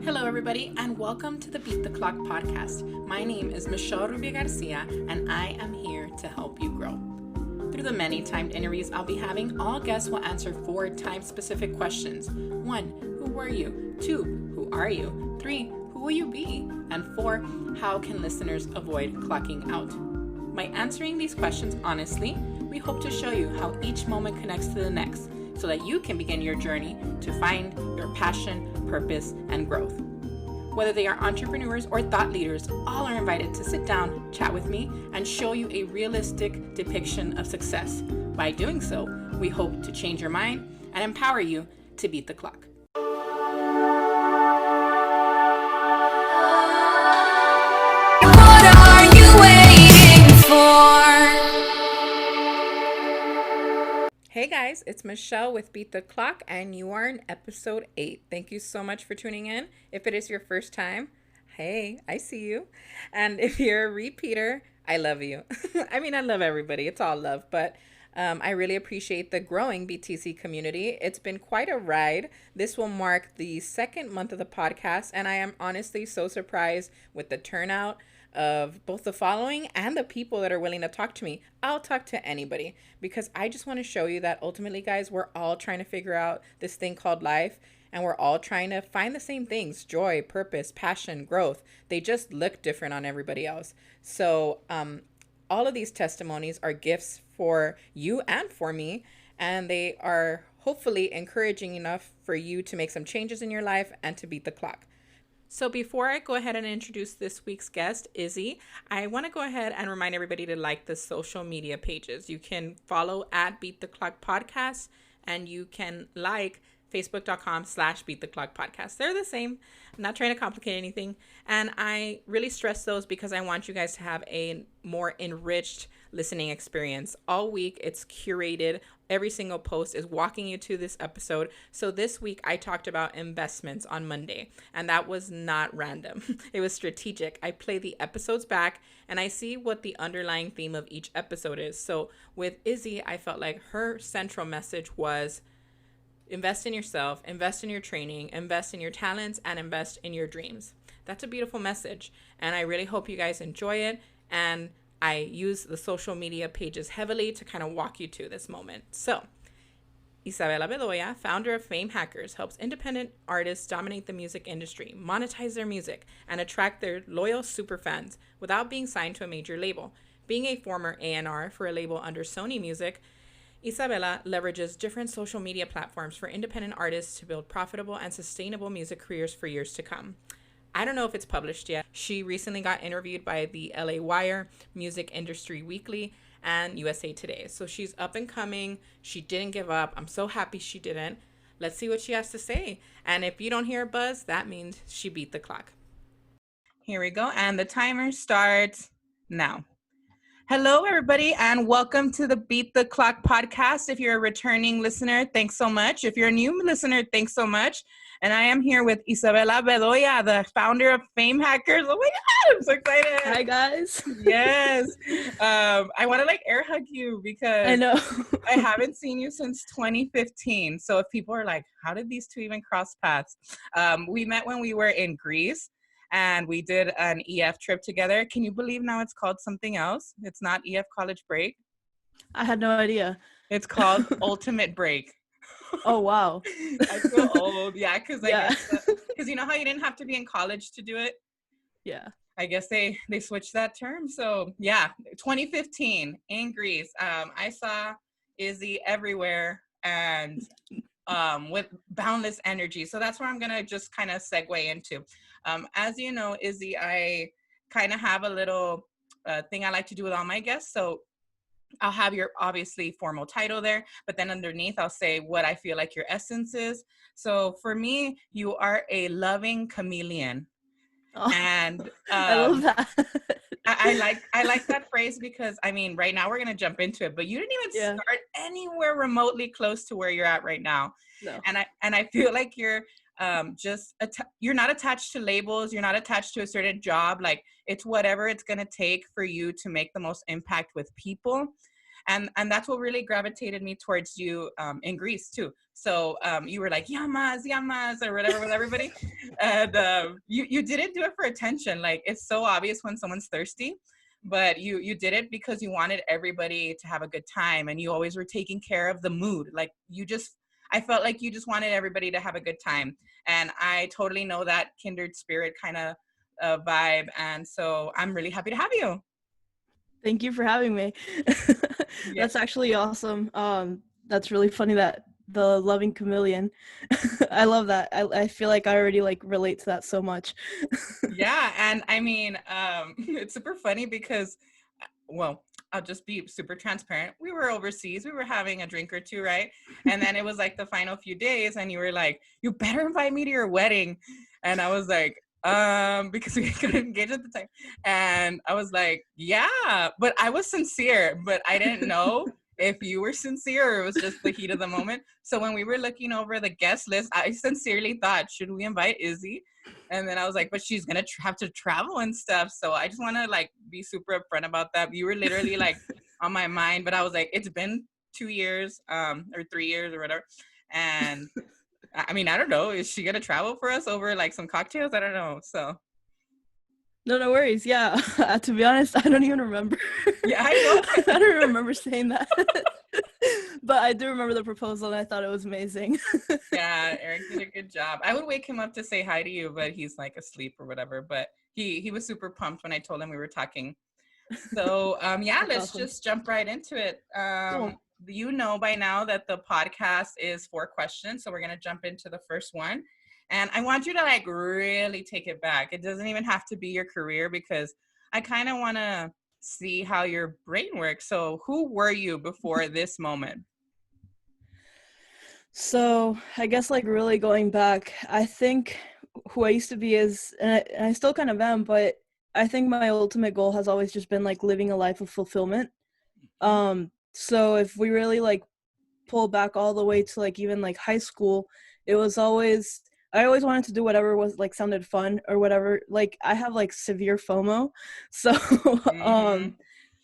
Hello, everybody, and welcome to the Beat the Clock podcast. My name is Michelle Rubio-Garcia, and I am here to help you grow. Through the many timed interviews I'll be having, all guests will answer 4 time-specific questions. 1, who were you? 2, who are you? 3, who will you be? And 4, how can listeners avoid clocking out? By answering these questions honestly, we hope to show you how each moment connects to the next, so that you can begin your journey to find your passion, purpose, and growth. Whether they are entrepreneurs or thought leaders, all are invited to sit down, chat with me, and show you a realistic depiction of success. By doing so, we hope to change your mind and empower you to beat the clock. What are you waiting for? Hey guys, it's Michelle with Beat the Clock, and you are in episode 8. Thank you so much for tuning in. If it is your first time, hey, I see you. And if you're a repeater, I love you. I mean, I love everybody. It's all love, but I really appreciate the growing BTC community. It's been quite a ride. This will mark the 2nd month of the podcast, and I am honestly so surprised with the turnout of both the following and the people that are willing to talk to me. I'll talk to anybody because I just want to show you that ultimately, guys, we're all trying to figure out this thing called life, and we're all trying to find the same things: joy, purpose, passion, growth. They just look different on everybody else. So all of these testimonies are gifts for you and for me, and they are hopefully encouraging enough for you to make some changes in your life and to beat the clock. So before I go ahead and introduce this week's guest, Izzy, I want to go ahead and remind everybody to like the social media pages. You can follow at Beat the Clock Podcast, and you can like facebook.com/Beat the Clock Podcast. They're the same. I'm not trying to complicate anything. And I really stress those because I want you guys to have a more enriched listening experience. All week, it's curated. Every single post is walking you to this episode. So this week, I talked about investments on Monday, and that was not random. It was strategic. I play the episodes back, and I see what the underlying theme of each episode is. So with Izzy, I felt like her central message was invest in yourself, invest in your training, invest in your talents, and invest in your dreams. That's a beautiful message, and I really hope you guys enjoy it. And I use the social media pages heavily to kind of walk you to this moment. So, Isabella Bedoya, founder of Fame Hackers, helps independent artists dominate the music industry, monetize their music, and attract their loyal superfans without being signed to a major label. Being a former A&R for a label under Sony Music, Isabella leverages different social media platforms for independent artists to build profitable and sustainable music careers for years to come. I don't know if it's published yet. She recently got interviewed by the LA Wire, Music Industry Weekly, and USA Today. So she's up and coming. She didn't give up. I'm so happy she didn't. Let's see what she has to say. And if you don't hear a buzz, that means she beat the clock. Here we go. And the timer starts now. Hello, everybody, and welcome to the Beat the Clock podcast. If you're a returning listener, thanks so much. If you're a new listener, thanks so much. And I am here with Isabella Bedoya, the founder of Fame Hackers. Oh my God, I'm so excited. Hi, guys. Yes. I want to air hug you because I know. I haven't seen you since 2015. So if people are like, how did these two even cross paths? We met when we were in Greece. And we did an EF trip together. Can you believe now it's called something else? It's not EF College Break. I had no idea. It's called Ultimate Break. Oh, wow. I feel old. Yeah, because Yeah. you know how you didn't have to be in college to do it? Yeah. I guess they switched that term. So yeah, 2015 in Greece. I saw Izzy everywhere and with boundless energy. So that's where I'm going to just kind of segue into. As you know, Izzy, I kind of have a little thing I like to do with all my guests. So I'll have your obviously formal title there, but then underneath I'll say what I feel like your essence is. So for me, you are a loving chameleon. Oh, And I love that. I like that phrase because, I mean, right now we're going to jump into it, but you didn't even start anywhere remotely close to where you're at right now. No. And I feel like you're you're not attached to labels. You're not attached to a certain job. Like, it's whatever it's going to take for you to make the most impact with people. And that's what really gravitated me towards you in Greece too. So you were like yamas, yamas, or whatever with everybody, and you didn't do it for attention. Like it's so obvious when someone's thirsty, but you did it because you wanted everybody to have a good time, and you always were taking care of the mood. Like I felt like you just wanted everybody to have a good time, and I totally know that kindred spirit kind of vibe, and so I'm really happy to have you. Thank you for having me. Yeah. That's actually awesome. That's really funny that the loving chameleon. I love that. I feel like I already like relate to that so much. Yeah, and I mean, it's super funny because, well, I'll just be super transparent. We were overseas. We were having a drink or two, right? And then it was like the final few days, and you were like, "You better invite me to your wedding," and I was like, because we couldn't engage at the time, and I was like, "Yeah," but I was sincere, but I didn't know if you were sincere or it was just the heat of the moment. So when we were looking over the guest list, I sincerely thought, should we invite Izzy? And then I was like, but she's gonna have to travel and stuff. So I just want to like be super upfront about that. You were literally like on my mind, but I was like, it's been 2 years, or 3 years or whatever. And I mean, I don't know. Is she gonna travel for us over like some cocktails? I don't know. So No worries. Yeah. To be honest, I don't even remember. yeah, I know. I don't remember saying that. But I do remember the proposal, and I thought it was amazing. Yeah, Eric did a good job. I would wake him up to say hi to you, but he's like asleep or whatever. But he was super pumped when I told him we were talking. So yeah, That's let's awesome. just jump right into it. Cool. You know by now that the podcast is 4 questions, so we're gonna jump into the first one. And I want you to like really take it back. It doesn't even have to be your career because I kind of want to see how your brain works. So who were you before this moment? So I guess like really going back, I think who I used to be is, and I still kind of am, but I think my ultimate goal has always just been like living a life of fulfillment. So if we really like pull back all the way to like even like high school, it was always, I always wanted to do whatever was like sounded fun or whatever. Like I have like severe FOMO. So Mm-hmm.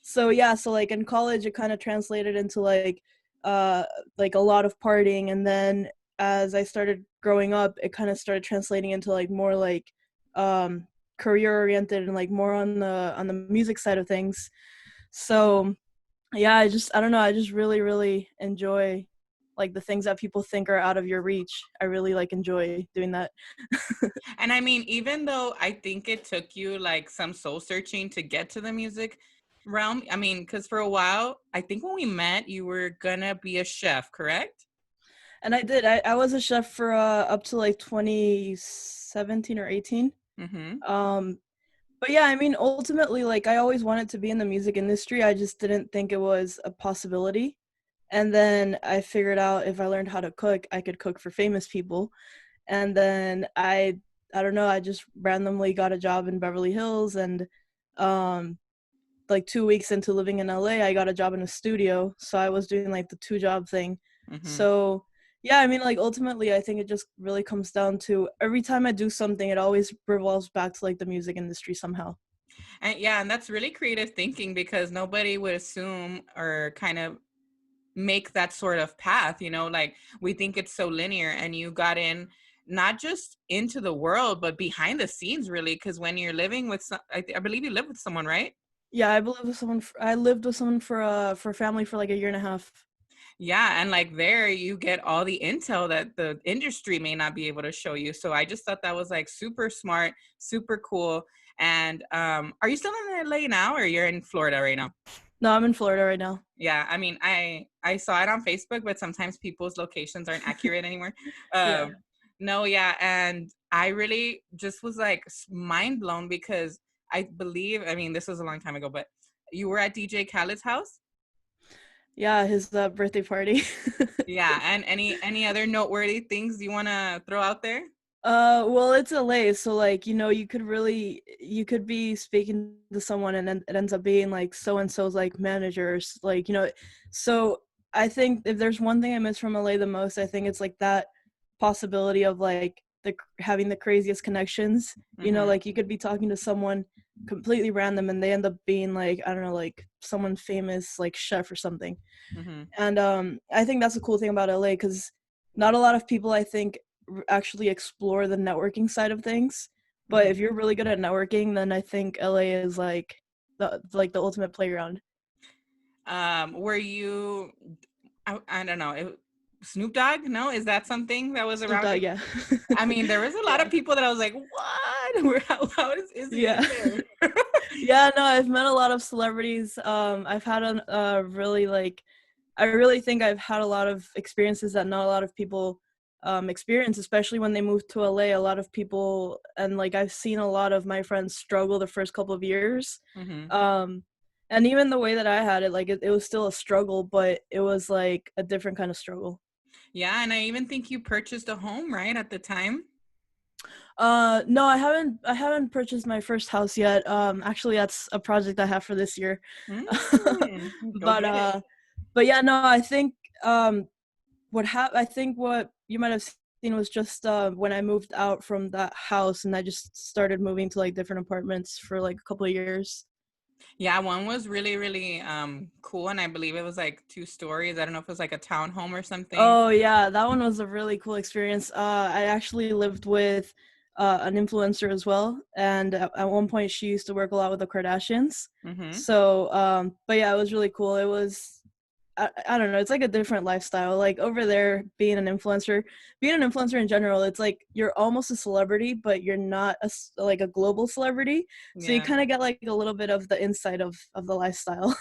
so yeah, so like in college it kind of translated into like a lot of partying, and then as I started growing up it kind of started translating into like more like career oriented and like more on the music side of things. So yeah, I don't know, I just really enjoy like the things that people think are out of your reach. I really like enjoy doing that. And I mean, even though I think it took you like some soul searching to get to the music realm, I mean, because for a while, I think when we met, you were gonna be a chef, correct? And I did. I was a chef for up to like 2017 or 18. Mm-hmm. Um but yeah, I mean ultimately like I always wanted to be in the music industry. I just didn't think it was a possibility. And then I figured out if I learned how to cook, I could cook for famous people. And then I don't know, I just randomly got a job in Beverly Hills, and um like 2 weeks into living in LA, I got a job in a studio, so I was doing like the two job thing. Mm-hmm. So yeah, I mean like ultimately I think it just really comes down to every time I do something it always revolves back to like the music industry somehow. And yeah, and that's really creative thinking because nobody would assume or kind of make that sort of path, like we think it's so linear, and you got in not just into the world but behind the scenes really, because when you're living with I believe you live with someone, right? Yeah, I lived with someone for family for like a year and a half. Yeah, and like there you get all the intel that the industry may not be able to show you. So I just thought that was like super smart, super cool. And are you still in LA now, or you're in Florida right now? No, I'm in Florida right now. Yeah, I mean, I saw it on Facebook, but sometimes people's locations aren't accurate anymore. Yeah. No, yeah, and I really just was like mind blown because I believe, I mean, this was a long time ago, but you were at DJ Khaled's house. Yeah, his birthday party. Yeah, and any other noteworthy things you want to throw out there? Well, it's LA, so like, you know, you could be speaking to someone and then it ends up being like so and so's like managers, like, you know. So I think if there's one thing I miss from LA the most, I think it's like that possibility of like having the craziest connections. You know, like you could be talking to someone completely random and they end up being like, I don't know, like someone famous, like chef or something. And I think that's a cool thing about LA, because not a lot of people, I think, actually explore the networking side of things. But if you're really good at networking, then I think LA is like the ultimate playground. Were you, I don't know, Snoop Dogg? No, is that something that was Snoop around Dogg, you? yeah. I mean, there was a lot of people that I was like, what? How is Izzy in there? Yeah, no, I've met a lot of celebrities. I've had a really like, I really think I've had a lot of experiences that not a lot of people experience, especially when they move to LA. A lot of people, and like I've seen a lot of my friends struggle the first couple of years. And even the way that I had it, like it was still a struggle, but it was like a different kind of struggle. Yeah, and I even think you purchased a home, right, at the time? No, I haven't purchased my first house yet. Actually that's a project I have for this year. Go but get it. but yeah, no, I think I think what you might have seen was just when I moved out from that house and I just started moving to like different apartments for like a couple of years. Yeah, one was really, really cool, and I believe it was like 2 stories. I don't know if it was like a townhome or something. Oh yeah, that one was a really cool experience. I actually lived with an influencer as well, and at one point she used to work a lot with the Kardashians. So, but yeah, it was really cool. It was, I don't know, it's like a different lifestyle. Like over there, being an influencer in general, it's like you're almost a celebrity, but you're not like a global celebrity. So you Yeah. kind of get like a little bit of the inside of the lifestyle.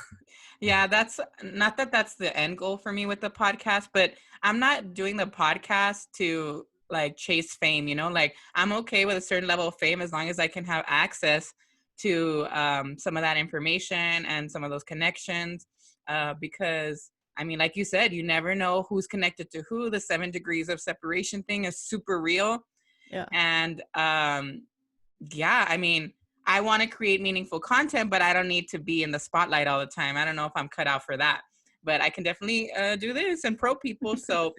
Yeah, that's not that that's the end goal for me with the podcast, but I'm not doing the podcast to like chase fame, you know? Like I'm okay with a certain level of fame as long as I can have access to some of that information and some of those connections. Because I mean, like you said, you never know who's connected to who. The 7 degrees of separation thing is super real. Yeah. And yeah, I mean, I want to create meaningful content, but I don't need to be in the spotlight all the time. I don't know if I'm cut out for that, but I can definitely do this and pro people. So,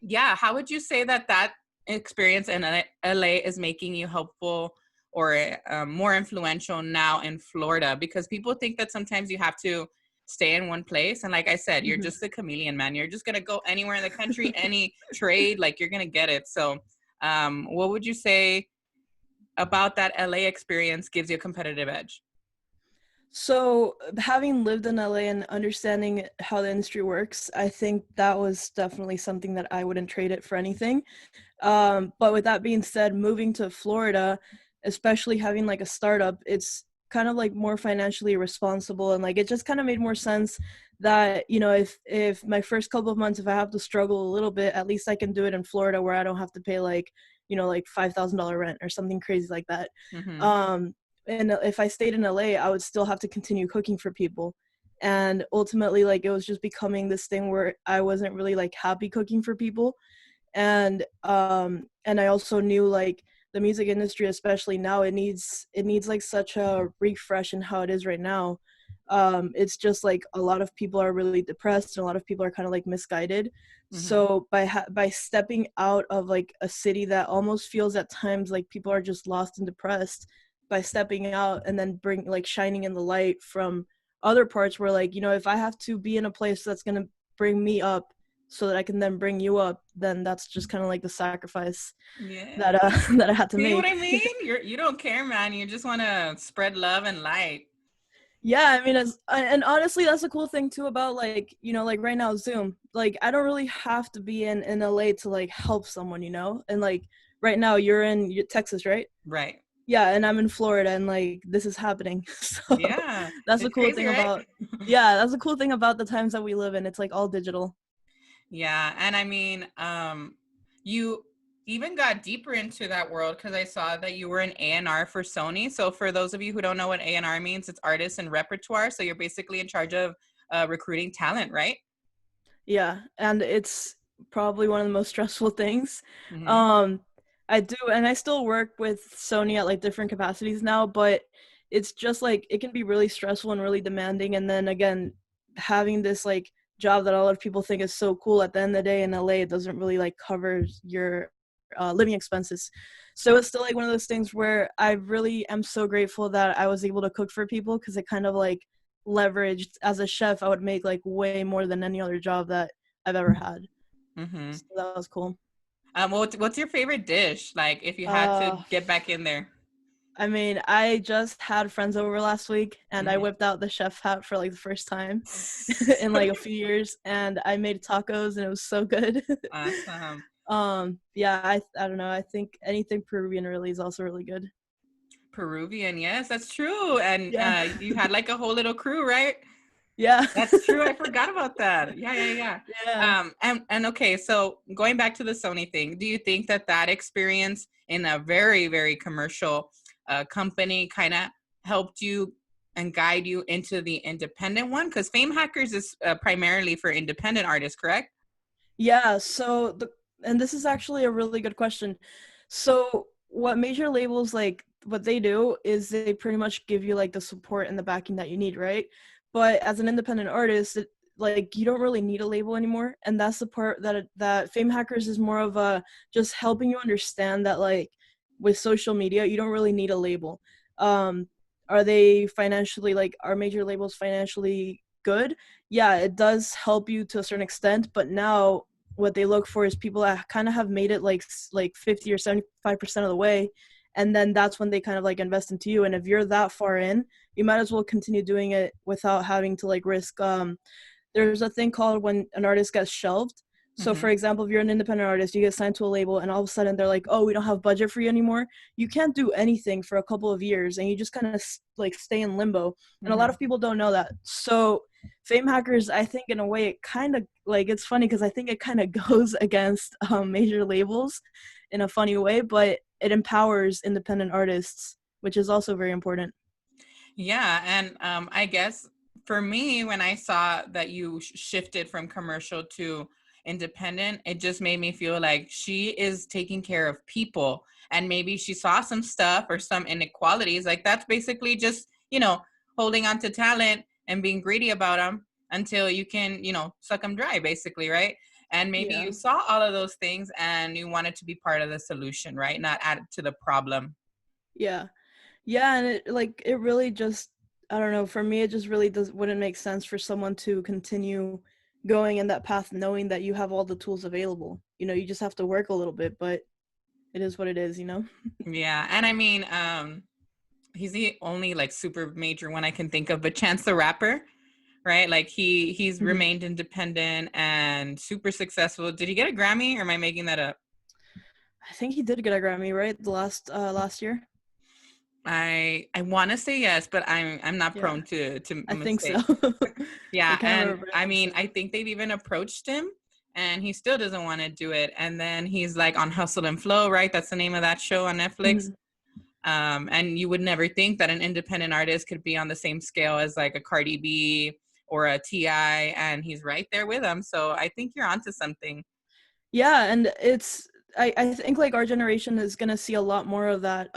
yeah, how would you say that that experience in LA is making you helpful or more influential now in Florida? Because people think that sometimes you have to stay in one place. And like I said, you're just a chameleon, man. You're just going to go anywhere in the country, any trade, like you're going to get it. So, what would you say about that LA experience gives you a competitive edge? So, having lived in LA and understanding how the industry works, I think that was definitely something that I wouldn't trade it for anything. But with that being said, moving to Florida, especially having like a startup, it's kind of like more financially responsible, and like it just kind of made more sense that, you know, if my first couple of months, if I have to struggle a little bit, at least I can do it in Florida where I don't have to pay like, you know, like $5,000 rent or something crazy like that. And if I stayed in LA, I would still have to continue cooking for people. And ultimately, like, it was just becoming this thing where I wasn't really like happy cooking for people. And I also knew like the music industry, especially now, it needs like such a refresh in how it is right now. It's just like a lot of people are really depressed and a lot of people are kind of like misguided. So by stepping out of like a city that almost feels at times like people are just lost and depressed, by stepping out and then shining in the light from other parts where, like, you know, if I have to be in a place that's going to bring me up so that I can then bring you up, then that's just kind of like the sacrifice that that I had to See make. what I mean? You don't care, man. You just want to spread love and light. Yeah, I mean, and honestly, that's a cool thing too about, like, you know, like right now Zoom, like I don't really have to be in LA to like help someone, you know. And like right now you're in Texas, right? Right. Yeah, and I'm in Florida, and like this is happening. So Yeah. that's the It's cool crazy, thing right? about, yeah, that's the cool thing about the times that we live in. It's like all digital. Yeah. And I mean, you even got deeper into that world because I saw that you were an A&R for Sony. So for those of you who don't know what A&R means, it's artists and repertoire. So you're basically in charge of recruiting talent, right? Yeah, and it's probably one of the most stressful things. Mm-hmm. Um, I do, and I still work with Sony at like different capacities now, but it's just like it can be really stressful and really demanding. And then again, having this like job that a lot of people think is so cool, at the end of the day in LA, it doesn't really like cover your living expenses. So it's still like one of those things where I really am so grateful that I was able to cook for people, because it kind of like leveraged, as a chef I would make like way more than any other job that I've ever had. Mm-hmm. So that was cool. What's your favorite dish? Like, if you had to get back in there. I mean, I just had friends over last week, and I Mhm. whipped out the chef hat for like the first time in like a few years, and I made tacos, and it was so good. Awesome. Yeah, I don't know. I think anything Peruvian really is also really good. Peruvian, yes, that's true. And Yeah. you had like a whole little crew, right? Yeah. That's true. I forgot about that. Yeah. Yeah. And okay, so going back to the Sony thing, do you think that experience in a very, very commercial company kind of helped you and guide you into the independent one? Because Fame Hackers is primarily for independent artists, correct? Yeah, and this is actually a really good question. So what major labels, like what they do is they pretty much give you like the support and the backing that you need, right? But as an independent artist, like you don't really need a label anymore, and that's the part that Fame Hackers is more of a just helping you understand that like with social media, you don't really need a label. Um, are they financially, like, are major labels financially good? Yeah, it does help you to a certain extent, but now what they look for is people that kind of have made it like 50 or 75% of the way, and then that's when they kind of like invest into you. And if you're that far in, you might as well continue doing it without having to like risk there's a thing called when an artist gets shelved. So Mm-hmm. for example, if you're an independent artist, you get signed to a label, and all of a sudden they're like, oh, we don't have budget for you anymore. You can't do anything for a couple of years, and you just kind of like stay in limbo. And a lot Mm-hmm. of people don't know that. So Fame Hackers, I think in a way it kind of like, it's funny because I think it kind of goes against major labels in a funny way, but it empowers independent artists, which is also very important. Yeah, and I guess for me, when I saw that you shifted from commercial to independent, it just made me feel like she is taking care of people, and maybe she saw some stuff or some inequalities. Like, that's basically just, holding on to talent and being greedy about them until you can, suck them dry, basically, right? And maybe Yeah. you saw all of those things and you wanted to be part of the solution, right? Not add to the problem. Yeah. Yeah, and it really just, I don't know, for me it just really wouldn't make sense for someone to continue going in that path knowing that you have all the tools available. You just have to work a little bit, but it is what it is. Yeah, and I mean, he's the only like super major one I can think of, but Chance the Rapper, right? Like he's Mhm. remained independent and super successful. Did he get a Grammy, or am I making that up? I think he did get a Grammy, right? The last year. I want to say yes, but I'm not Yeah, prone to I think so. mistake. I Yeah, can't and remember, but I I think so. mean, I think they've even approached him, and he still doesn't want to do it. And then he's like on Hustle and Flow, right? That's the name of that show on Netflix. Mhm. And you would never think that an independent artist could be on the same scale as like a Cardi B or a T.I., and he's right there with them. So I think you're onto something. Yeah, and I think like our generation is gonna see a lot more of that.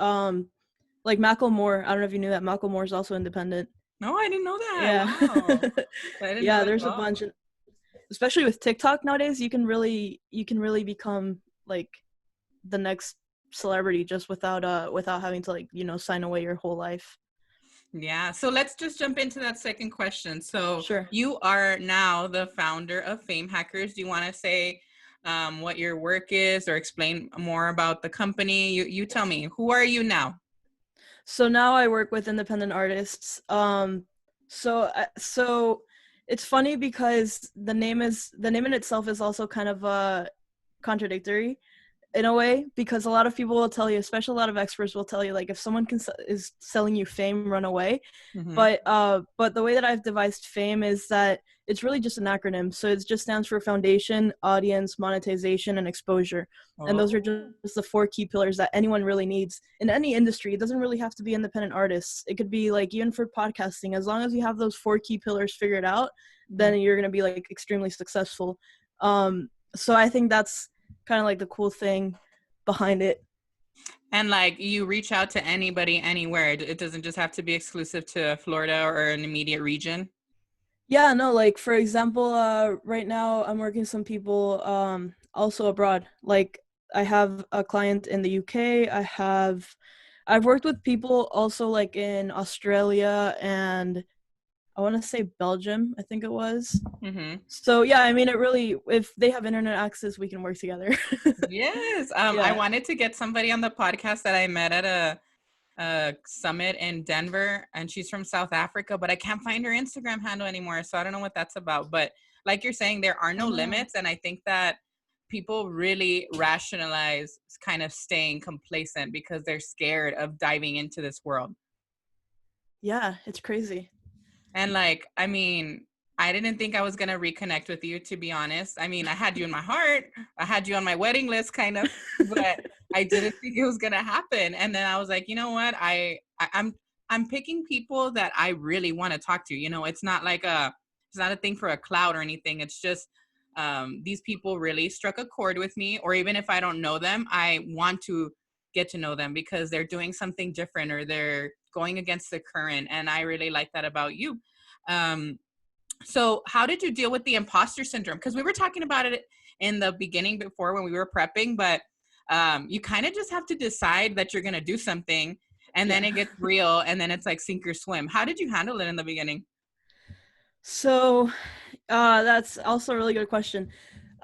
Like Macklemore, I don't know if you knew that Macklemore is also independent. No, I didn't know that. Yeah. Wow. I didn't know Yeah, that at there's a all. bunch, especially with TikTok nowadays, you can really become like the next celebrity just without having to like, sign away your whole life. Yeah. So let's just jump into that second question. So Sure. you are now the founder of Fame Hackers. Do you want to say what your work is, or explain more about the company? You tell me. Who are you now? So now I work with independent artists. So it's funny because the name in itself is also kind of contradictory in a way, because a lot of people will tell you, especially a lot of experts will tell you, like, if someone is selling you fame, run away. Mm-hmm. But the way that I've devised fame is that it's really just an acronym. So it just stands for foundation, audience, monetization, and exposure. And those are Oh. just the four key pillars that anyone really needs in any industry. It doesn't really have to be independent artists. It could be like even for podcasting. As long as you have those four key pillars figured out, Mm-hmm. then you're gonna be like extremely successful. So I think that's kind of like the cool thing behind it. And like, you reach out to anybody anywhere. It doesn't just have to be exclusive to Florida or an immediate region. Yeah, no, like for example, right now I'm working with some people also abroad. Like I have a client in the UK. I've worked with people also like in Australia and I want to say Belgium, I think it was. Mm-hmm. So yeah, I mean, it really, if they have internet access, we can work together. Yes. I Yeah. wanted to get somebody on the podcast that I met at a summit in Denver, and she's from South Africa, but I can't find her Instagram handle anymore. So I don't know what that's about. But like you're saying, there are no Oh, no. limits. And I think that people really rationalize kind of staying complacent because they're scared of diving into this world. Yeah, it's crazy. And like, I mean, I didn't think I was going to reconnect with you, to be honest. I mean, I had you in my heart. I had you on my wedding list kind of, but I didn't think it was going to happen. And then I was like, you know what? I'm picking people that I really want to talk to. You know, it's not like it's not a thing for a cloud or anything. It's just these people really struck a chord with me, or even if I don't know them, I want to get to know them because they're doing something different or they're going against the current. And I really like that about you. Um, so how did you deal with the imposter syndrome? Because we were talking about it in the beginning before when we were prepping, but you kind of just have to decide that you're going to do something and then Yeah. it gets real and then it's like sink or swim. How did you handle it in the beginning? So, that's also a really good question.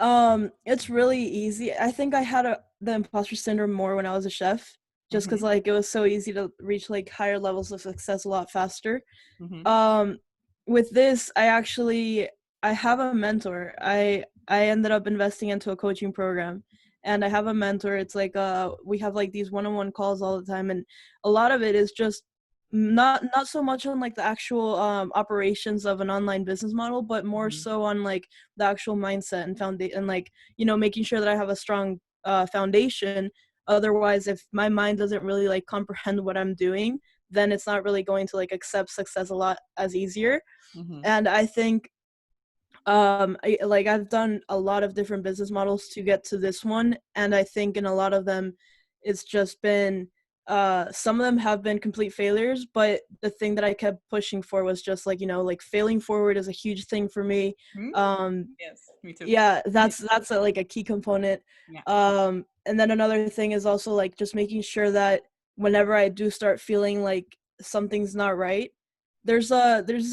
It's really easy. I think I had the imposter syndrome more when I was a chef, just because Mm-hmm, like it was so easy to reach like higher levels of success a lot faster. mm-hmm, Um, with this, I have a mentor. I ended up investing into a coaching program, and I have a mentor. It's like we have like these one-on-one calls all the time, and a lot of it is just not so much on like the actual operations of an online business model, but more mm-hmm, so on like the actual mindset and foundation, and like making sure that I have a strong foundation. Otherwise, if my mind doesn't really like comprehend what I'm doing, then it's not really going to like accept success a lot as easier. mm-hmm. And I think I've done a lot of different business models to get to this one, and I think in a lot of them it's just been some of them have been complete failures, but the thing that I kept pushing for was just like like failing forward is a huge thing for me. Mm-hmm. um Yes, me too. yeah, that's like a key component. Yeah. And then another thing is also like just making sure that whenever I do start feeling like something's not right, there's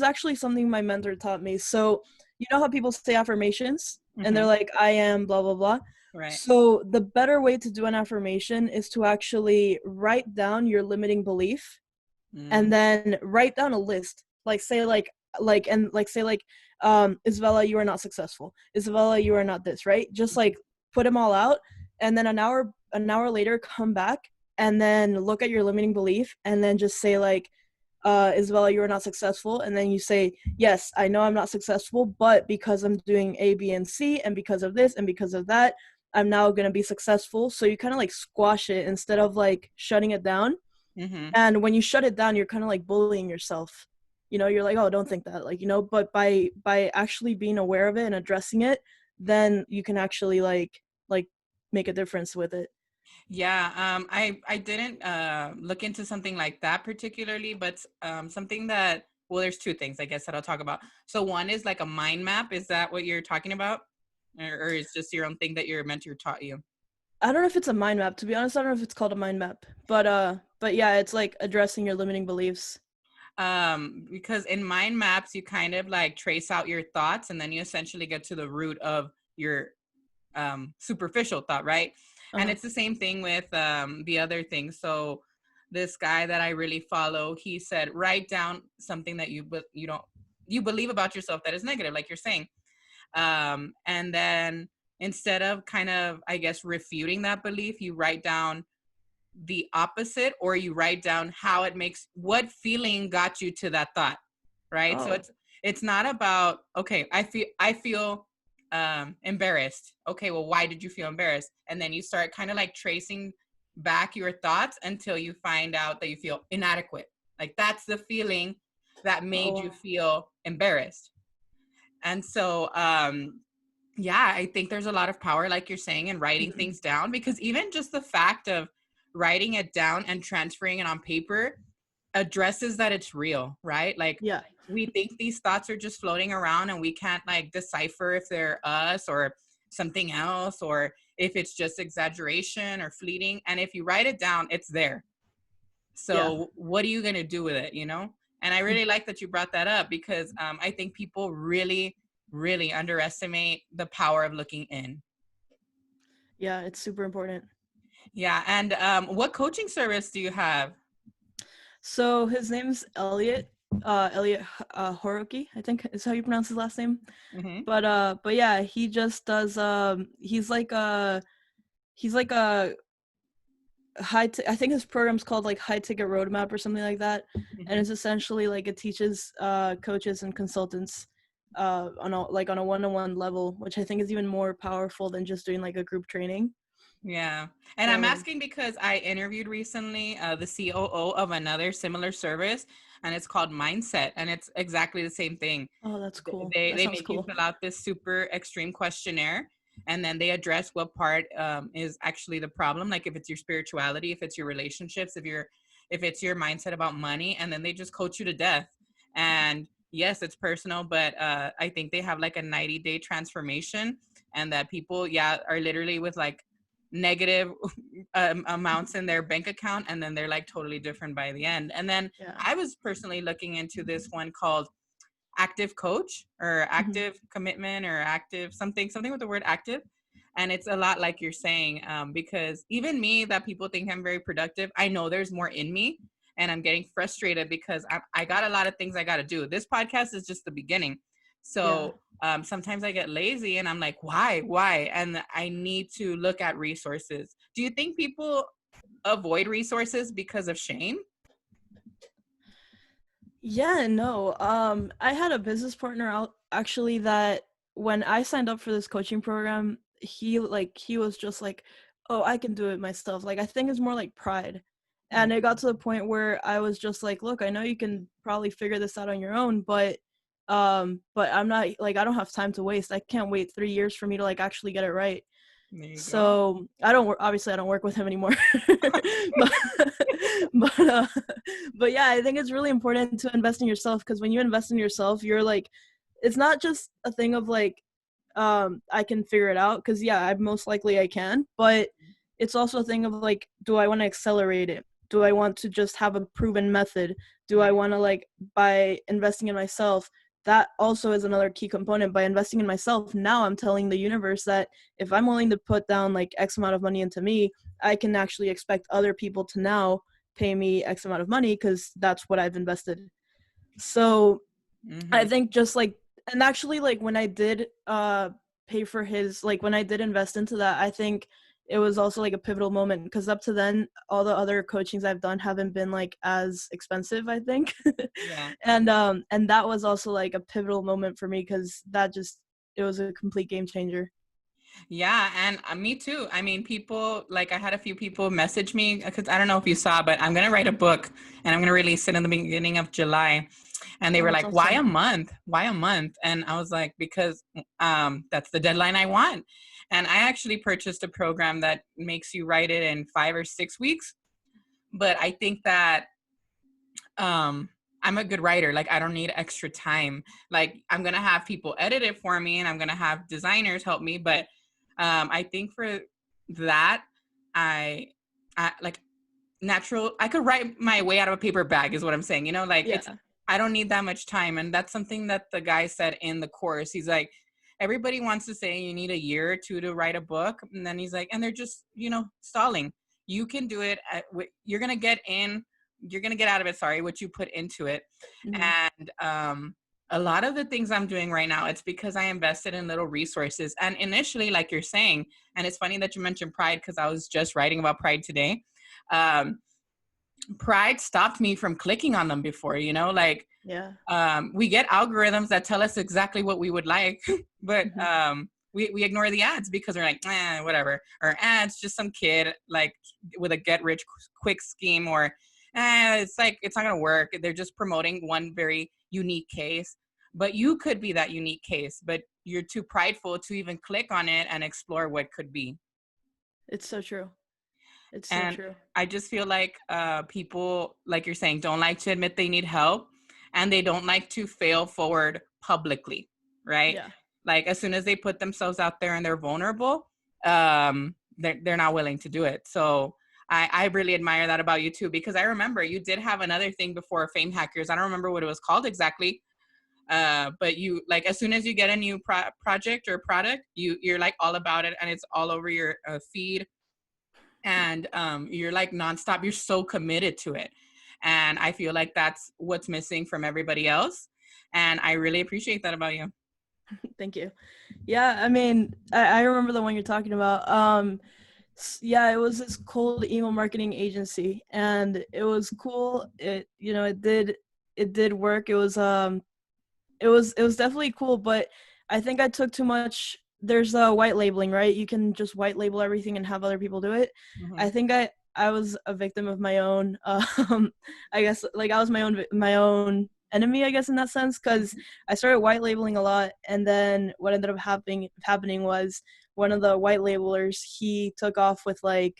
actually something my mentor taught me. So you know how people say affirmations and Mm-hmm. they're like, I am blah blah blah. Right. So the better way to do an affirmation is to actually write down your limiting belief Mm-hmm. and then write down a list. Like say like say like Isabella, you are not successful. Isabella, you are not this, right? Just like put them all out, and then an hour later come back and then look at your limiting belief and then just say like, Isabella, you are not successful. And then you say, yes, I know I'm not successful, but because I'm doing A, B, and C, and because of this and because of that, I'm now going to be successful. So you kind of like squash it instead of like shutting it down. Mm-hmm. And when you shut it down, you're kind of like bullying yourself. You're like, oh, don't think that, like, but by actually being aware of it and addressing it, then you can actually like make a difference with it. Yeah, I didn't look into something like that particularly, but something that, well, there's two things I guess that I'll talk about. So one is like a mind map. Is that what you're talking about, or is just your own thing that your mentor taught you? I don't know if it's a mind map. To be honest, I don't know if it's called a mind map, but yeah, it's like addressing your limiting beliefs. Because in mind maps you kind of like trace out your thoughts, and then you essentially get to the root of your superficial thought, right? And Uh-huh. it's the same thing with the other thing. So this guy that I really follow, he said, write down something that you believe about yourself that is negative, like you're saying. And then instead of kind of, I guess, refuting that belief, you write down the opposite, or you write down how it makes, what feeling got you to that thought, right? So Oh. it's not about, okay, I feel embarrassed. Okay, well, why did you feel embarrassed? And then you start kind of like tracing back your thoughts until you find out that you feel inadequate. Like that's the feeling that made Oh. you feel embarrassed. And so yeah, I think there's a lot of power, like you're saying, in writing Mhm. things down, because even just the fact of writing it down and transferring it on paper addresses that it's real, right? Like Yeah. we think these thoughts are just floating around and we can't like decipher if they're us or something else, or if it's just exaggeration or fleeting. And if you write it down, it's there. So what are you going to do with it, you know? And I really like that you brought that up, because I think people really, really underestimate the power of looking in. Yeah, it's super important. Yeah. And what coaching service do you have? So his name's Elliot. Elliot Horoki, I think is how you pronounce his last name. Mm-hmm. But yeah, he just does. He's like a I think his program's called like High Ticket Roadmap or something like that, and it's essentially like it teaches coaches and consultants on a one-on-one level, which I think is even more powerful than just doing like a group training. Yeah. And I'm asking because I interviewed recently the COO of another similar service, and it's called Mindset, and it's exactly the same thing. Oh, that's cool. They That sounds make cool. you fill out this super extreme questionnaire, and then they address what part is actually the problem. Like if it's your spirituality, if it's your relationships, if it's your mindset about money, and then they just coach you to death. And yes, it's personal, but I think they have like a 90-day transformation, and that people, are literally with like negative amounts in their bank account, and then they're like totally different by the end. And then I was personally looking into this one called active coach, or active commitment, or active something with the word active. And it's a lot like you're saying, because even me, that people think I'm very productive, I know there's more in me, and I'm getting frustrated because I got a lot of things I got to do. This podcast is just the beginning. So sometimes I get lazy, and I'm like, why? And I need to look at resources. Do you think people avoid resources because of shame? Yeah, no. I had a business partner out actually that when I signed up for this coaching program, he was just like, "Oh, I can do it myself." Like I think it's more like pride. And it got to the point where I was just like, "Look, I know you can probably figure this out on your own, but I'm not like I don't have time to waste. I can't wait 3 years for me to like actually get it right." So I don't obviously I don't work with him anymore. but, but yeah, I think it's really important to invest in yourself, because when you invest in yourself, you're like, it's not just a thing of like I can figure it out, because I most likely I can, but it's also a thing of like, do I want to accelerate it? Do I want to just have a proven method? Do I want to like, by investing in myself, that also is another key component. By investing in myself, now I'm telling the universe that if I'm willing to put down like X amount of money into me, I can actually expect other people to now pay me X amount of money, because that's what I've invested. So I think just like, and actually like when I did pay for his, like when I did invest into that, I think it was also like a pivotal moment, because up to then all the other coachings I've done haven't been like as expensive, I think. And that was also like a pivotal moment for me, because it was a complete game changer. Yeah, and me too. I mean, people, like I had a few people message me, because I don't know if you saw, but I'm going to write a book, and I'm going to release it in the beginning of July. And they were like, awesome. Why a month? Why a month? And I was like, because that's the deadline I want. And I actually purchased a program that makes you write it in 5 or 6 weeks. But I think that I'm a good writer. Like, I don't need extra time. Like, I'm going to have people edit it for me, and I'm going to have designers help me. But I think for that, I like natural, I could write my way out of a paper bag is what I'm saying. You know, like I don't need that much time. And that's something that the guy said in the course. He's like, everybody wants to say you need a year or two to write a book. And then he's like, and they're just, stalling. You can do it. You're going to get out of it, what you put into it. And a lot of the things I'm doing right now, it's because I invested in little resources. And initially, like you're saying, and it's funny that you mentioned pride, because I was just writing about pride today. Pride stopped me from clicking on them before, we get algorithms that tell us exactly what we would like, but we ignore the ads because we're like, whatever, or it's just some kid like with a get rich quick scheme, or it's like, it's not gonna work. They're just promoting one very unique case, but you could be that unique case, but you're too prideful to even click on it and explore what could be. It's so true. It's so true. I just feel like people, like you're saying, don't like to admit they need help, and they don't like to fail forward publicly, right? Yeah. Like as soon as they put themselves out there and they're vulnerable, they're not willing to do it. So I really admire that about you too, because I remember you did have another thing before Fame Hackers. I don't remember what it was called exactly. But you, like, as soon as you get a new project or product, you're like all about it, and it's all over your feed, and you're like nonstop. You're so committed to it, and I feel like that's what's missing from everybody else, and I really appreciate that about you. Thank you. Yeah, I mean, I remember the one you're talking about. Yeah, it was this cold email marketing agency, and it was cool. It did work. It was definitely cool, but I think I took too much. There's white labeling, right? You can just white label everything and have other people do it. Mm-hmm. I think I was a victim of my own. I guess like I was my own enemy, I guess, in that sense, because I started white labeling a lot, and then what ended up happening was one of the white labelers, he took off with like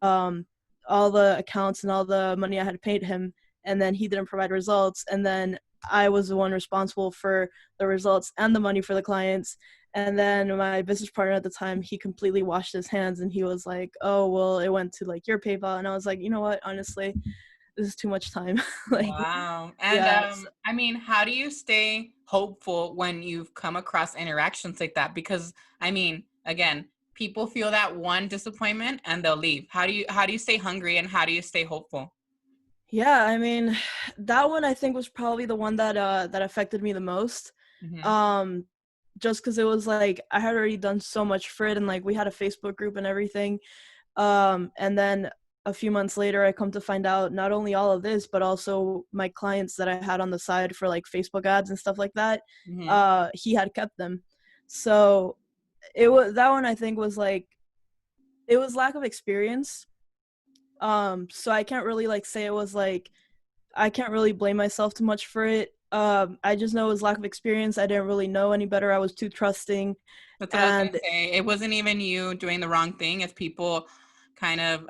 all the accounts and all the money I had paid him, and then he didn't provide results, and then I was the one responsible for the results and the money for the clients. And then my business partner at the time, he completely washed his hands, and he was like, oh, well, it went to like your PayPal. And I was like, you know what, honestly, this is too much time. Like, Wow. And yeah. I mean, how do you stay hopeful when you've come across interactions like that? Because I mean, again, people feel that one disappointment and they'll leave. How do you stay hungry, and how do you stay hopeful? Yeah, I mean, that one I think was probably the one that affected me the most. Mm-hmm. Just because it was like I had already done so much for it, and like we had a Facebook group and everything. And then a few months later, I come to find out not only all of this, but also my clients that I had on the side for like Facebook ads and stuff like that. Mm-hmm. He had kept them. So it was that one I think was like it was lack of experience. So I can't really like say it was like I can't really blame myself too much for it. I just know it was lack of experience. I didn't really know any better. I was too trusting. That's what I was And gonna say. It wasn't even you doing the wrong thing. It's people kind of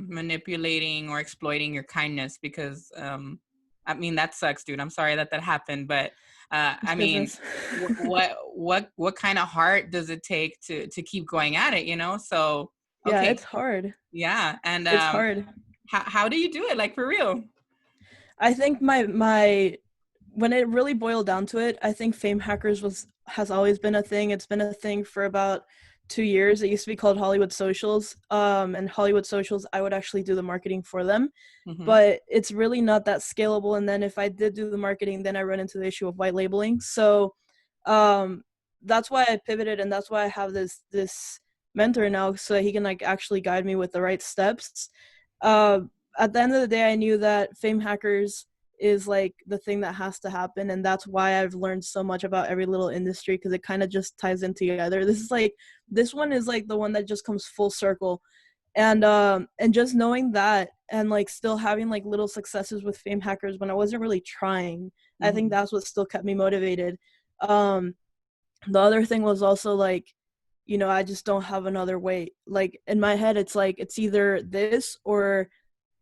manipulating or exploiting your kindness, because I mean, that sucks, dude. I'm sorry that happened, but it's I mean, business. what kind of heart does it take to keep going at it? So Yeah, okay, it's hard. yeah, and It's hard. how do you do it? Like, for real? I think my when it really boiled down to it, I think Fame Hackers has always been a thing. It's been a thing for about 2 years. It used to be called Hollywood Socials. And Hollywood Socials, I would actually do the marketing for them. Mm-hmm. But it's really not that scalable. And then if I did do the marketing, then I run into the issue of white labeling. So that's why I pivoted, and that's why I have this mentor now, so that he can like actually guide me with the right steps. Uh, at the end of the day, I knew that Fame Hackers is like the thing that has to happen, and that's why I've learned so much about every little industry, because it kind of just ties in together. This one is like the one that just comes full circle, and just knowing that, and like still having like little successes with Fame Hackers when I wasn't really trying, I think Mm-hmm. that's what still kept me motivated. The other thing was also like, I just don't have another way. Like in my head, it's like it's either this or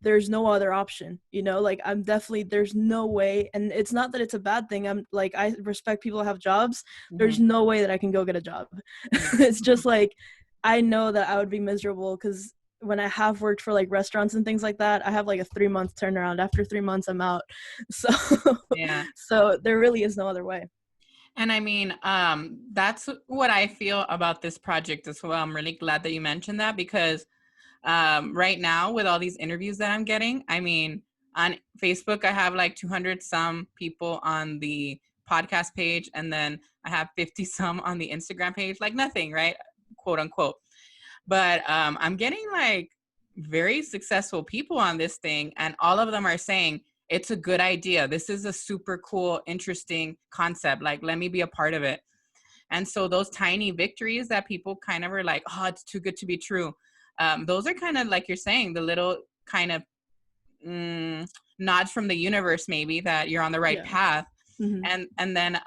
there's no other option. Like I'm definitely, there's no way. And it's not that it's a bad thing. I'm like, I respect people who have jobs. There's Mm-hmm. no way that I can go get a job. Yeah. It's just like I know that I would be miserable, because when I have worked for like restaurants and things like that, I have like a 3-month turnaround. After 3 months, I'm out. So Yeah. so there really is no other way. And I mean, that's what I feel about this project as well. I'm really glad that you mentioned that, because right now, with all these interviews that I'm getting, I mean, on Facebook, I have like 200 some people on the podcast page, and then I have 50 some on the Instagram page, like nothing, right? Quote unquote. But I'm getting like very successful people on this thing, and all of them are saying, it's a good idea. This is a super cool, interesting concept. Like, let me be a part of it. And so those tiny victories that people kind of are like, oh, it's too good to be true. Those are kind of like you're saying, the little kind of nods from the universe, maybe, that you're on the right Yeah. path. Mm-hmm. And then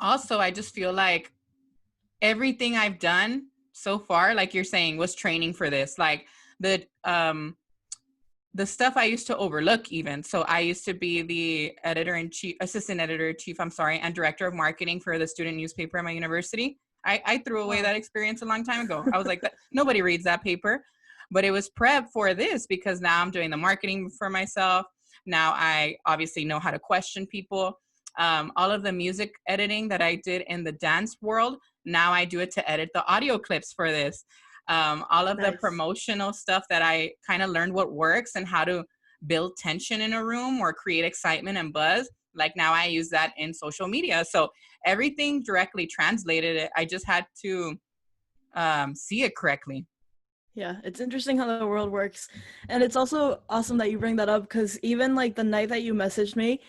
also, I just feel like everything I've done so far, like you're saying, was training for this. Like the stuff I used to overlook even. So I used to be the assistant editor-in-chief, and director of marketing for the student newspaper at my university. I threw away Wow. that experience a long time ago. I was like, nobody reads that paper. But it was prep for this because now I'm doing the marketing for myself. Now I obviously know how to question people. All of the music editing that I did in the dance world, now I do it to edit the audio clips for this. All of the Nice. promotional stuff that I kind of learned what works and how to build tension in a room or create excitement and buzz. Like now I use that in social media. So everything directly translated. I just had to see it correctly. Yeah, it's interesting how the world works. And it's also awesome that you bring that up because even like the night that you messaged me,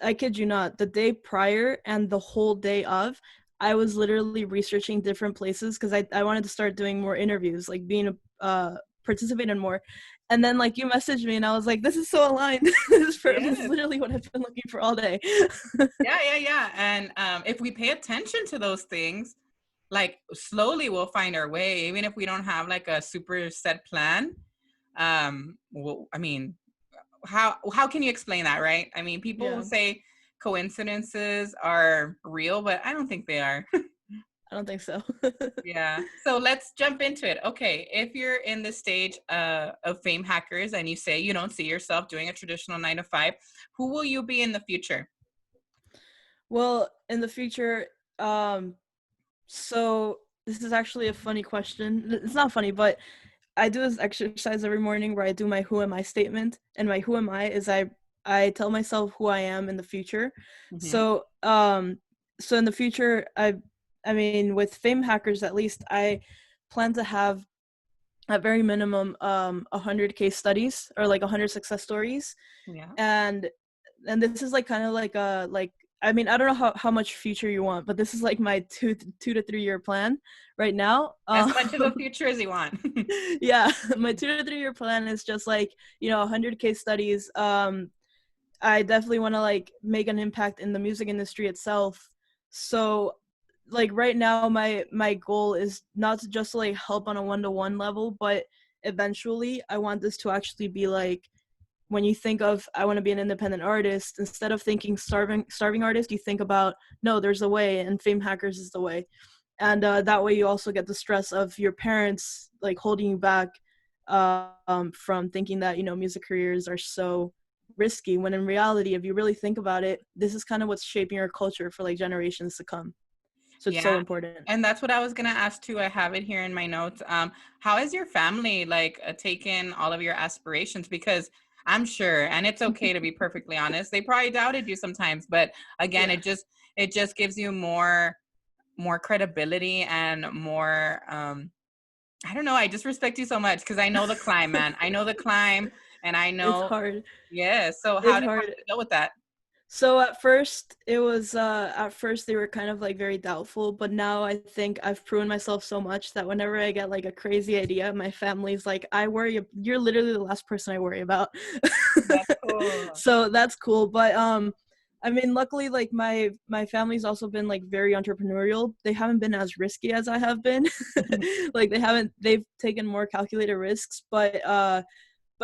I kid you not, the day prior and the whole day of, I was literally researching different places because I wanted to start doing more interviews, like being participating more. And then like you messaged me and I was like, this is so aligned. This is Yes. literally what I've been looking for all day. Yeah. And if we pay attention to those things, like slowly we'll find our way, even if we don't have like a super set plan. Well, I mean, how can you explain that, right? I mean, people will Yeah, say coincidences are real, but I don't think they are. I don't think so. Yeah. So let's jump into it. Okay. If you're in the stage of fame hackers and you say you don't see yourself doing a traditional 9 to 5, who will you be in the future? Well, in the future, so this is actually a funny question. It's not funny, but I do this exercise every morning where I do my who am I statement, and my who am I is I tell myself who I am in the future. Mm-hmm. So in the future, I mean with fame hackers at least I plan to have at very minimum 100 case studies or like 100 success stories, Yeah. and this is like kind of like a like I mean I don't know how much future you want, but this is like my 2 to 3 year plan right now. As much of the future as you want. Yeah, my 2 to 3 year plan is just like 100 case studies. I definitely want to like make an impact in the music industry itself. So like right now my goal is not to just like help on a one-to-one level, but eventually I want this to actually be like when you think of I want to be an independent artist, instead of thinking starving artist, you think about no, there's a way, and fame hackers is the way. And that way you also get the stress of your parents like holding you back from thinking that music careers are so risky, when in reality if you really think about it, this is kind of what's shaping our culture for like generations to come. So it's so Yeah. important. And that's what I was gonna ask too. I have it here in my notes. How has your family like taken all of your aspirations? Because I'm sure, and it's okay to be perfectly honest, they probably doubted you sometimes. But again, Yeah. it just gives you more credibility and more. I don't know. I just respect you so much because I know the climb, man. I know the climb, and I It's know. hard. Yeah. So It's how hard. did you deal with that? So at first it was at first they were kind of like very doubtful, but now I think I've proven myself so much that whenever I get like a crazy idea, my family's like, you're literally the last person I worry about. That's cool. So that's cool. But I mean luckily like my family's also been like very entrepreneurial. They haven't been as risky as I have been. Like they've taken more calculated risks, but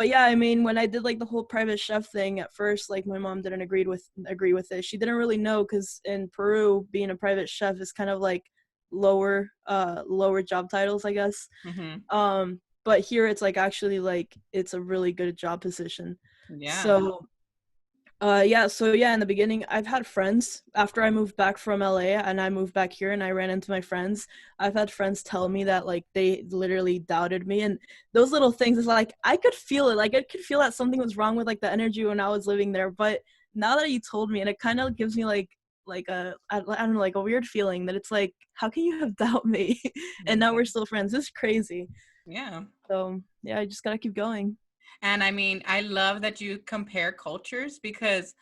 yeah, I mean, when I did like the whole private chef thing at first, like my mom didn't agree with it. She didn't really know because in Peru, being a private chef is kind of like lower job titles, I guess. Hmm. But here it's like actually like it's a really good job position. Yeah. So yeah, in the beginning, I've had friends after I moved back from LA and I moved back here and I ran into my friends. I've had friends tell me that like they literally doubted me, and those little things is like I could feel it. Like I could feel that something was wrong with like the energy when I was living there. But now that you told me, and it kind of gives me like I don't know, like a weird feeling that it's like how can you have doubt me? And now we're still friends. It's crazy. Yeah. So yeah, I just gotta keep going. And I mean, I love that you compare cultures because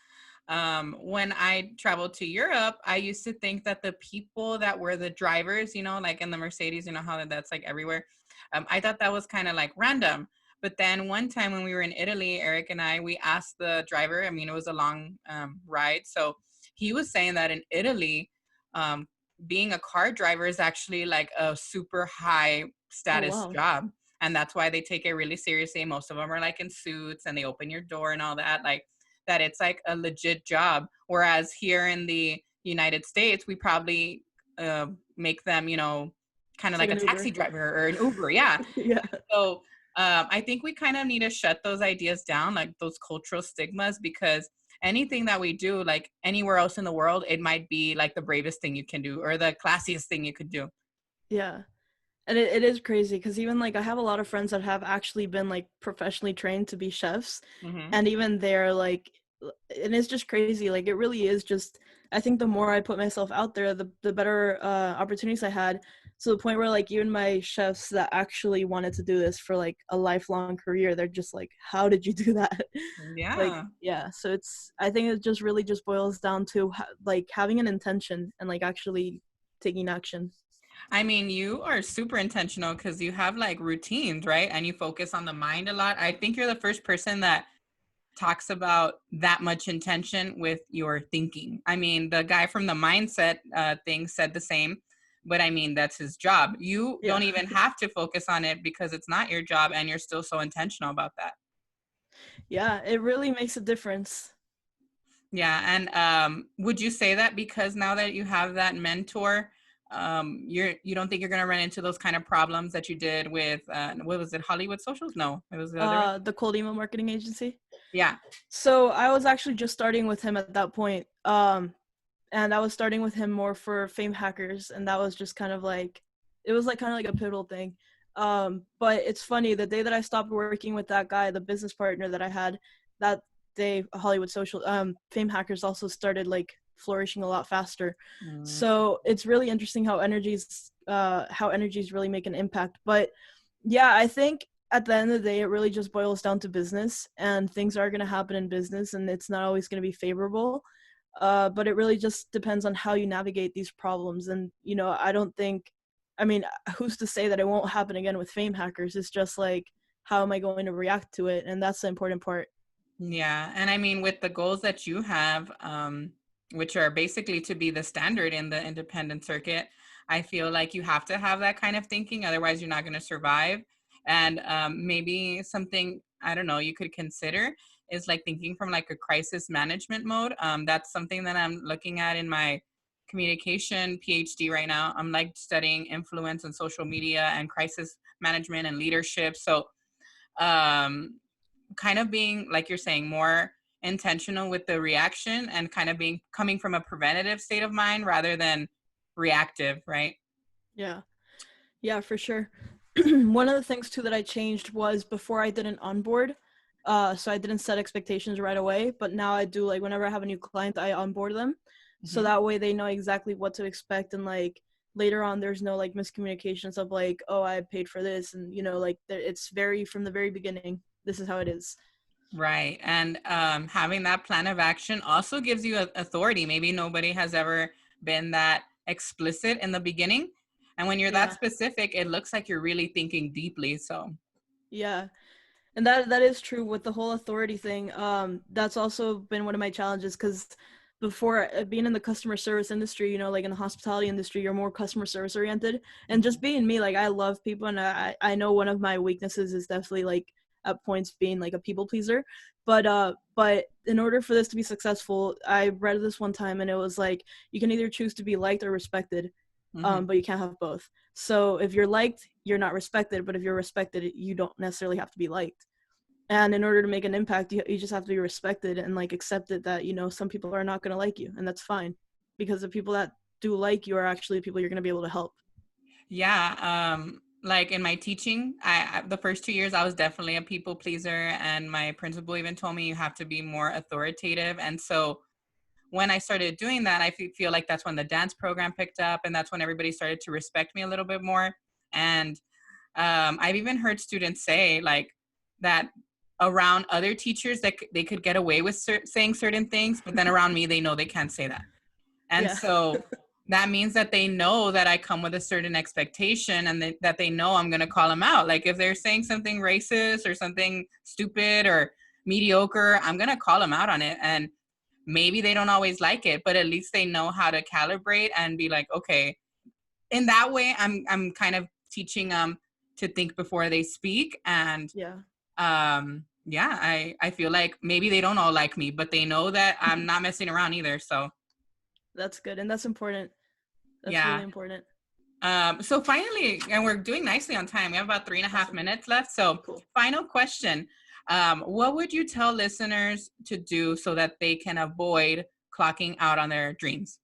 when I traveled to Europe, I used to think that the people that were the drivers, like in the Mercedes, how that's like everywhere. I thought that was kind of like random. But then one time when we were in Italy, Eric and we asked the driver, I mean, it was a long ride. So he was saying that in Italy, um, being a car driver is actually like a super high Oh status wow. job. And that's why they take it really seriously. Most of them are like in suits and they open your door and all that. Like, that it's like a legit job. Whereas here in the United States, we probably make them, kind of It's like like a an taxi Uber. driver or an Uber. Yeah. Yeah. So I think we kind of need to shut those ideas down, like those cultural stigmas, because anything that we do, like anywhere else in the world, it might be like the bravest thing you can do or the classiest thing you could do. Yeah. And it is crazy because even like I have a lot of friends that have actually been like professionally trained to be chefs, Hmm. and even they're like, and it's just crazy. Like it really is just. I think the more I put myself out there, the better opportunities I had. To the point where like even my chefs that actually wanted to do this for like a lifelong career, they're just like, how did you do that? Like Yeah. yeah. So I think it just really just boils down to like having an intention and like actually taking action. I mean, you are super intentional because you have like routines, right? And you focus on the mind a lot. I think you're the first person that talks about that much intention with your thinking. I mean, the guy from the mindset thing said the same, but I mean, that's his job. You Yeah. don't even have to focus on it because it's not your job and you're still so intentional about that. Yeah, it really makes a difference. Yeah. And would you say that because now that you have that mentor, you don't think you're going to run into those kind of problems that you did with, what was it, Hollywood Socials? No, it was the other one. The cold email marketing agency. Yeah. So I was actually just starting with him at that point. And I was starting with him more for Fame Hackers, and that was just kind of like it was like kind of like a pivotal thing. But it's funny, the day that I stopped working with that guy, the business partner that I had, that day Hollywood Social Fame Hackers also started like flourishing a lot faster. Mm. So it's really interesting how energies really make an impact. But yeah, I think at the end of the day, it really just boils down to business, and things are going to happen in business, and it's not always going to be favorable. But it really just depends on how you navigate these problems. And, I don't think, I mean, who's to say that it won't happen again with Fame Hackers? It's just like, how am I going to react to it? And that's the important part. Yeah. And I mean, with the goals that you have, which are basically to be the standard in the independent circuit, I feel like you have to have that kind of thinking. Otherwise, you're not going to survive. And maybe something, I don't know, you could consider is like thinking from like a crisis management mode. That's something that I'm looking at in my communication PhD right now. I'm like studying influence and social media and crisis management and leadership. So, um, kind of being, like you're saying, more intentional with the reaction and kind of being coming from a preventative state of mind rather than reactive, right? Yeah. Yeah, for sure. One of the things too that I changed was before I didn't onboard. So I didn't set expectations right away, but now I do, like whenever I have a new client, I onboard them. So Mm-hmm. that way they know exactly what to expect, and like later on there's no like miscommunications of like, oh, I paid for this, and like it's very from the very beginning, this is how it is. Right. And having that plan of action also gives you authority. Maybe nobody has ever been that explicit in the beginning. And when you're that Yeah. specific, it looks like you're really thinking deeply. So, Yeah. And that is true with the whole authority thing. That's also been one of my challenges, because before being in the customer service industry, like in the hospitality industry, you're more customer service oriented. And just being me, like I love people, and I know one of my weaknesses is definitely like at points being like a people pleaser. But in order for this to be successful, I read this one time, and it was like you can either choose to be liked or respected, mm-hmm. but you can't have both. So if you're liked, you're not respected, but if you're respected, you don't necessarily have to be liked. And in order to make an impact, you just have to be respected and like accept it that some people are not going to like you, and that's fine, because the people that do like you are actually the people you're going to be able to help. Yeah, like in my teaching, the first 2 years I was definitely a people pleaser, and my principal even told me you have to be more authoritative. And so when I started doing that, I feel like that's when the dance program picked up, and that's when everybody started to respect me a little bit more. And I've even heard students say like that around other teachers that they could get away with saying certain things, but then around me they know they can't say that. And Yeah. so that means that they know that I come with a certain expectation, and that they know I'm going to call them out. Like if they're saying something racist or something stupid or mediocre, I'm going to call them out on it. And maybe they don't always like it, but at least they know how to calibrate and be like, okay, in that way, I'm kind of teaching them to think before they speak. And Yeah. yeah, I feel like maybe they don't all like me, but they know that I'm not messing around either. So That's good, and that's important. That's really important. So finally, and we're doing nicely on time. We have about 3.5 minutes left. So Cool. final question. What would you tell listeners to do so that they can avoid clocking out on their dreams?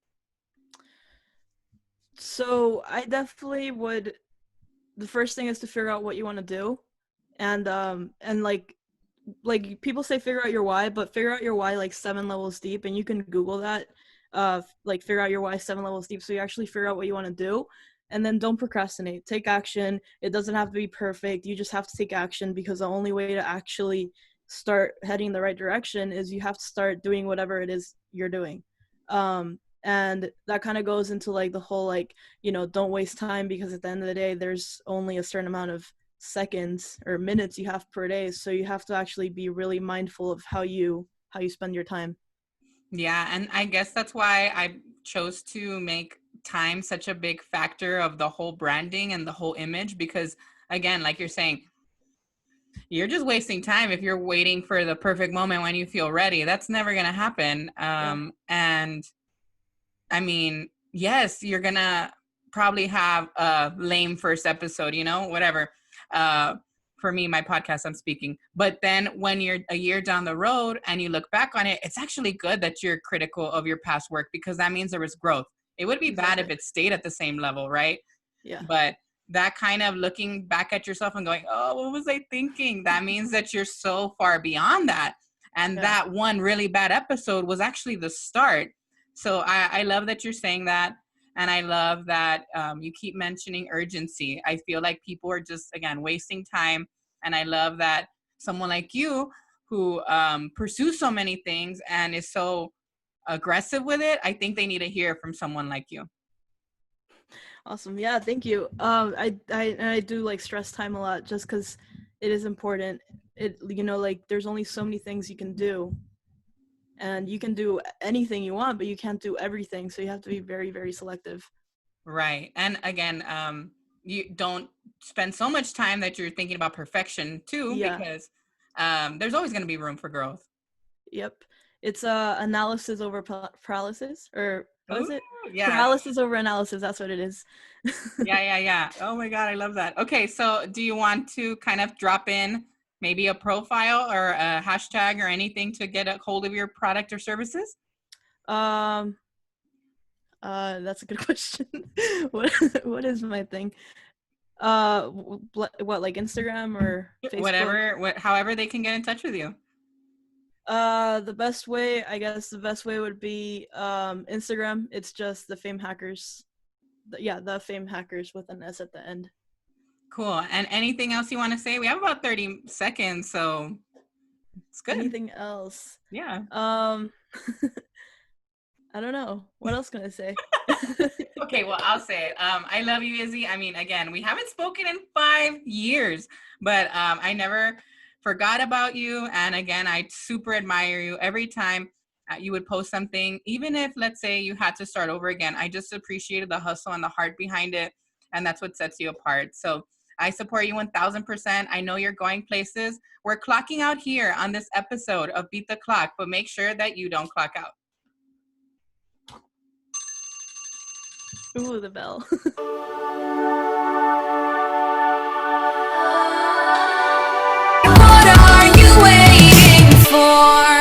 So I definitely would. The first thing is to figure out what you want to do, and like people say figure out your why, but figure out your why like 7 levels deep, and you can Google that. Like figure out your why 7 levels deep, so you actually figure out what you want to do, and then don't procrastinate. Take action. It doesn't have to be perfect. You just have to take action, because the only way to actually start heading the right direction is you have to start doing whatever it is you're doing. And that kind of goes into like the whole like, don't waste time, because at the end of the day there's only a certain amount of seconds or minutes you have per day, so you have to actually be really mindful of how you spend your time. Yeah, and I guess that's why I chose to make time such a big factor of the whole branding and the whole image, because again, like you're saying, you're just wasting time if you're waiting for the perfect moment when you feel ready. That's never going to happen. And I mean, yes, you're going to probably have a lame first episode, whatever. For me, my podcast, I'm speaking. But then when you're a year down the road and you look back on it, it's actually good that you're critical of your past work, because that means there was growth. It would be bad if it stayed at the same level, right? Yeah. But that kind of looking back at yourself and going, oh, what was I thinking? That means that you're so far beyond that. And that one really bad episode was actually the start. So I love that you're saying that. And I love that you keep mentioning urgency. I feel like people are just, again, wasting time. And I love that someone like you who pursues so many things and is so aggressive with it, I think they need to hear from someone like you. Awesome. Yeah, thank you. I do like stress time a lot, just because it is important. It, like there's only so many things you can do. And you can do anything you want, but you can't do everything. So you have to be very, very selective. Right. And again, you don't spend so much time that you're thinking about perfection too, because there's always going to be room for growth. Yep. It's analysis over paralysis, or what is it? Yeah. Paralysis over analysis. That's what it is. Yeah. Oh my God, I love that. Okay, so do you want to kind of drop in maybe a profile or a hashtag or anything to get a hold of your product or services? That's a good question. What is my thing? What, like Instagram or Facebook? Whatever, however they can get in touch with you. The best way would be Instagram. It's just the Fame Hackers. The Fame Hackers with an S at the end. Cool. And anything else you want to say? We have about 30 seconds, so it's good. Anything else? Yeah. I don't know. What else can I say? Okay, well, I'll say it. I love you, Izzy. I mean, again, we haven't spoken in 5 years, but I never forgot about you. And again, I super admire you. Every time you would post something, even if, let's say, you had to start over again, I just appreciated the hustle and the heart behind it. And that's what sets you apart. So I support you 1000%. I know you're going places. We're clocking out here on this episode of Beat the Clock, but make sure that you don't clock out. Ooh, the bell. What are you waiting for?